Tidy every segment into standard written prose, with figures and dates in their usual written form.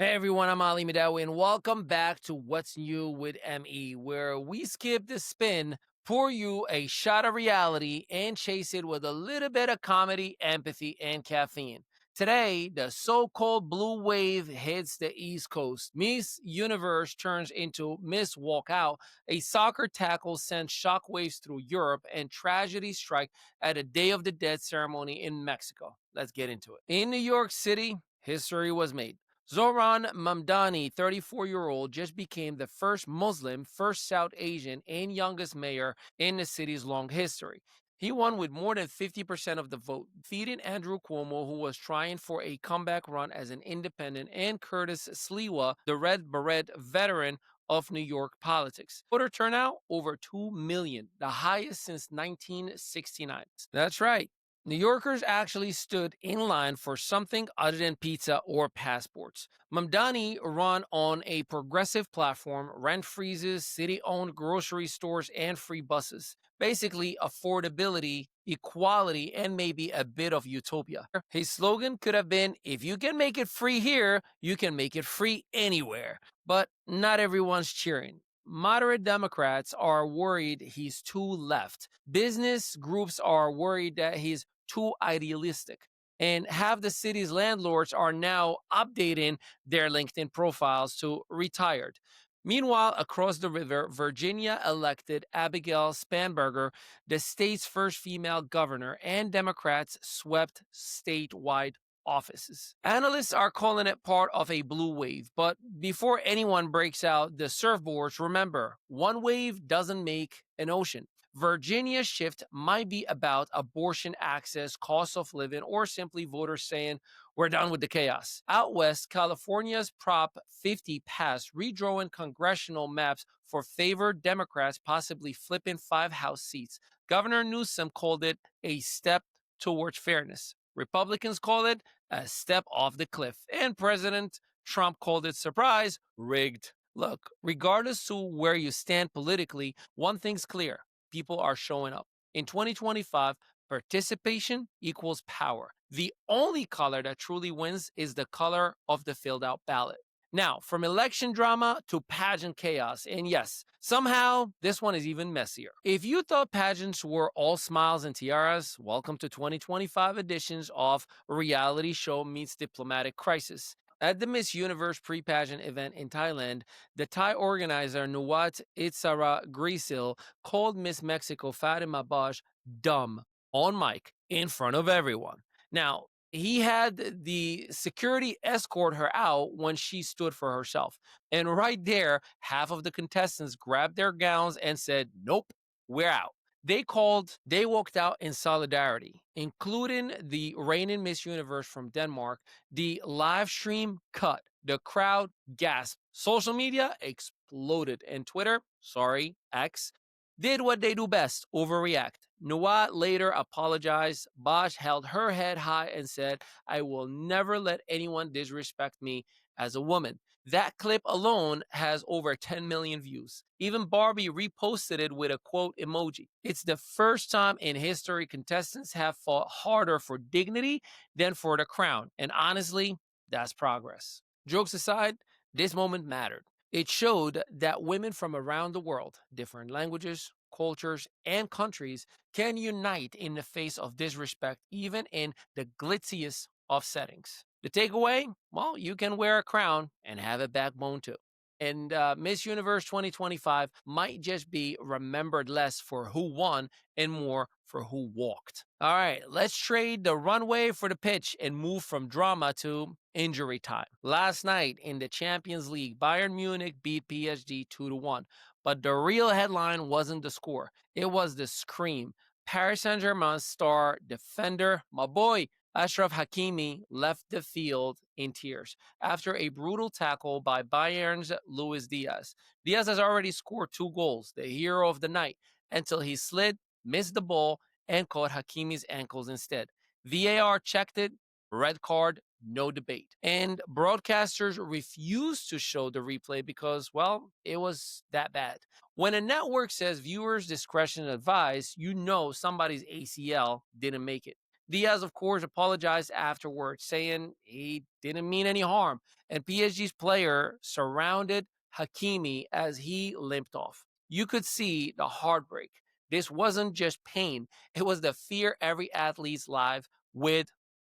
Hey everyone, I'm Ali Mehdaoui, and welcome back to What's New with ME, where we skip the spin, pour you a shot of reality, and chase it with a little bit of comedy, empathy, and caffeine. Today, the so-called blue wave hits the East Coast. Miss Universe turns into Miss Walkout. A soccer tackle sends shockwaves through Europe, and tragedy strike at a Day of the Dead ceremony in Mexico. Let's get into it. In New York City, history was made. Zohran Mamdani, 34-year-old, just became the first Muslim, first South Asian, and youngest mayor in the city's long history. He won with more than 50% of the vote, defeating Andrew Cuomo, who was trying for a comeback run as an independent, and Curtis Sliwa, the Red Beret veteran of New York politics. Voter turnout over 2 million, the highest since 1969. That's right. New Yorkers actually stood in line for something other than pizza or passports. Mamdani ran on a progressive platform, rent freezes, city-owned grocery stores, and free buses. Basically, affordability, equality, and maybe a bit of utopia. His slogan could have been, if you can make it free here, you can make it free anywhere. But not everyone's cheering. Moderate Democrats are worried he's too left. Business groups are worried that he's too idealistic. And half the city's landlords are now updating their LinkedIn profiles to retired. Meanwhile, across the river, Virginia elected Abigail Spanberger, the state's first female governor, and Democrats swept statewide offices. Analysts are calling it part of a blue wave, but before anyone breaks out the surfboards, remember, one wave doesn't make an ocean. Virginia's shift might be about abortion access, cost of living, or simply voters saying, we're done with the chaos. Out west, California's Prop 50 passed, redrawing congressional maps for favored Democrats, possibly flipping 5 House seats. Governor Newsom called it a step towards fairness. Republicans call it a step off the cliff. And President Trump called it, surprise, rigged. Look, regardless to where you stand politically, one thing's clear. People are showing up. In 2025, participation equals power. The only color that truly wins is the color of the filled out ballot. Now, from election drama to pageant chaos, and yes, somehow this one is even messier. If you thought pageants were all smiles and tiaras, welcome to 2025 editions of Reality Show Meets Diplomatic Crisis. At the Miss Universe pre-pageant event in Thailand, the Thai organizer Nuwat Itzara Grisil called Miss Mexico Fátima Bosch dumb on mic in front of everyone. Now, he had the security escort her out when she stood for herself. And right there, half of the contestants grabbed their gowns and said, nope, we're out. They walked out in solidarity, including the reigning Miss Universe from Denmark. The live stream cut. The crowd gasped. Social media exploded. And Twitter, sorry, X, did what they do best, overreact. Nuwa later apologized. Bosch held her head high and said, I will never let anyone disrespect me as a woman. That clip alone has over 10 million views. Even Barbie reposted it with a quote emoji. It's the first time in history contestants have fought harder for dignity than for the crown. And honestly, that's progress. Jokes aside, this moment mattered. It showed that women from around the world, different languages, cultures, and countries can unite in the face of disrespect, even in the glitziest of settings. The takeaway? Well, you can wear a crown and have a backbone too. And Miss Universe 2025 might just be remembered less for who won and more for who walked. All right, let's trade the runway for the pitch and move from drama to injury time. Last night in the Champions League, Bayern Munich beat PSG 2-1. But the real headline wasn't the score. It was the scream. Paris Saint-Germain's star defender, my boy, Achraf Hakimi, left the field in tears after a brutal tackle by Bayern's Luis Díaz. Díaz has already scored 2 goals, the hero of the night, until he slid, missed the ball, and caught Hakimi's ankles instead. VAR checked it, red card, no debate. And broadcasters refused to show the replay because, well, it was that bad. When a network says viewers' discretion advised, you know somebody's ACL didn't make it. Díaz, of course, apologized afterwards, saying he didn't mean any harm. And PSG's player surrounded Hakimi as he limped off. You could see the heartbreak. This wasn't just pain, it was the fear every athlete's life with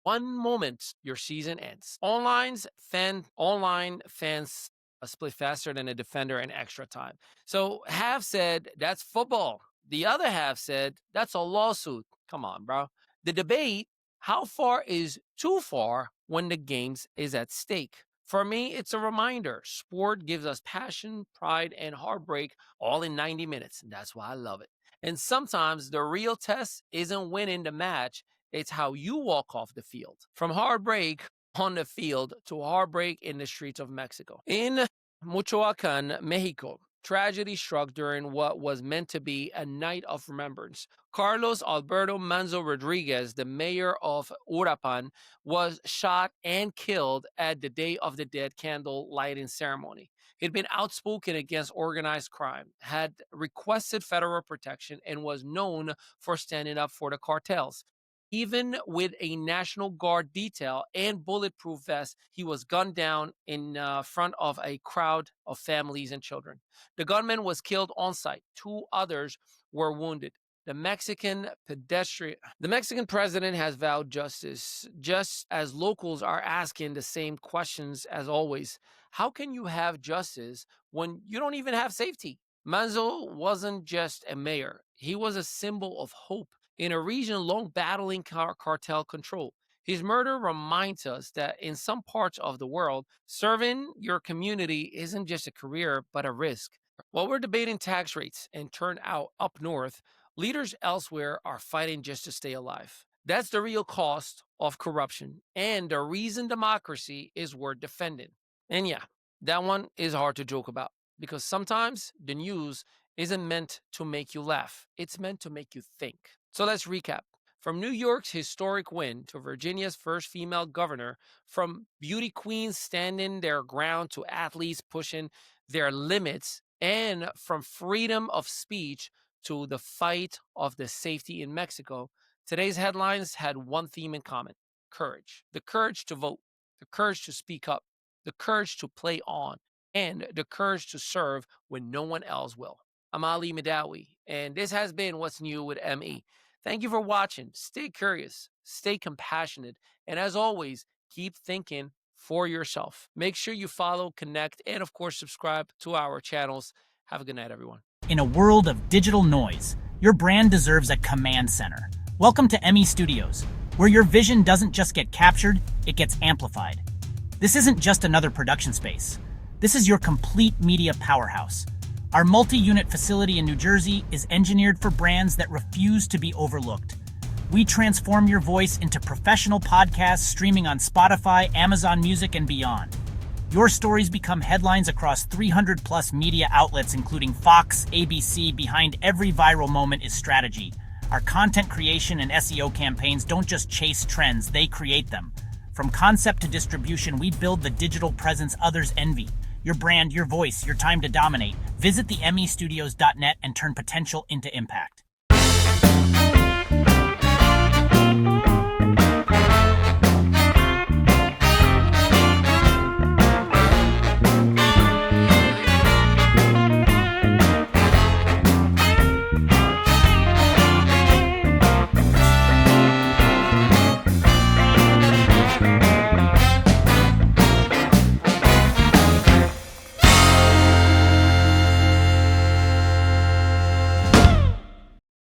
one moment your season ends. Online fans split faster than a defender in extra time. So half said that's football. The other half said that's a lawsuit. Come on, bro. The debate, how far is too far when the games is at stake? For me, it's a reminder. Sport gives us passion, pride, and heartbreak all in 90 minutes. And that's why I love it. And sometimes the real test isn't winning the match, it's how you walk off the field. From heartbreak on the field to heartbreak in the streets of Mexico. In Michoacán, Mexico, tragedy struck during what was meant to be a night of remembrance. Carlos Alberto Manzo Rodríguez, the mayor of Uruapan, was shot and killed at the Day of the Dead candle lighting ceremony. He'd been outspoken against organized crime, had requested federal protection, and was known for standing up for the cartels. Even with a National Guard detail and bulletproof vest, he was gunned down in front of a crowd of families and children. The gunman was killed on site. Two others were wounded. The Mexican president has vowed justice, just as locals are asking the same questions as always. How can you have justice when you don't even have safety? Manzo wasn't just a mayor. He was a symbol of hope in a region long battling cartel control. His murder reminds us that in some parts of the world, serving your community isn't just a career, but a risk. While we're debating tax rates and turnout up north, leaders elsewhere are fighting just to stay alive. That's the real cost of corruption and the reason democracy is worth defending. And yeah, that one is hard to joke about because sometimes the news isn't meant to make you laugh. It's meant to make you think. So let's recap. From New York's historic win to Virginia's first female governor, from beauty queens standing their ground to athletes pushing their limits, and from freedom of speech to the fight of the safety in Mexico, today's headlines had one theme in common: courage. The courage to vote, the courage to speak up, the courage to play on, and the courage to serve when no one else will. I'm Ali Mehdaoui, and this has been What's New with ME. Thank you for watching. Stay curious, stay compassionate, and as always, keep thinking for yourself. Make sure you follow, connect, and of course, subscribe to our channels. Have a good night, everyone. In a world of digital noise, your brand deserves a command center. Welcome to ME Studios, where your vision doesn't just get captured, it gets amplified. This isn't just another production space. This is your complete media powerhouse. Our multi-unit facility in New Jersey is engineered for brands that refuse to be overlooked. We transform your voice into professional podcasts streaming on Spotify, Amazon Music, and beyond. Your stories become headlines across 300-plus media outlets, including Fox, ABC. Behind every viral moment is strategy. Our content creation and SEO campaigns don't just chase trends, they create them. From concept to distribution, we build the digital presence others envy. Your brand, your voice, your time to dominate. Visit the mestudios.net and turn potential into impact.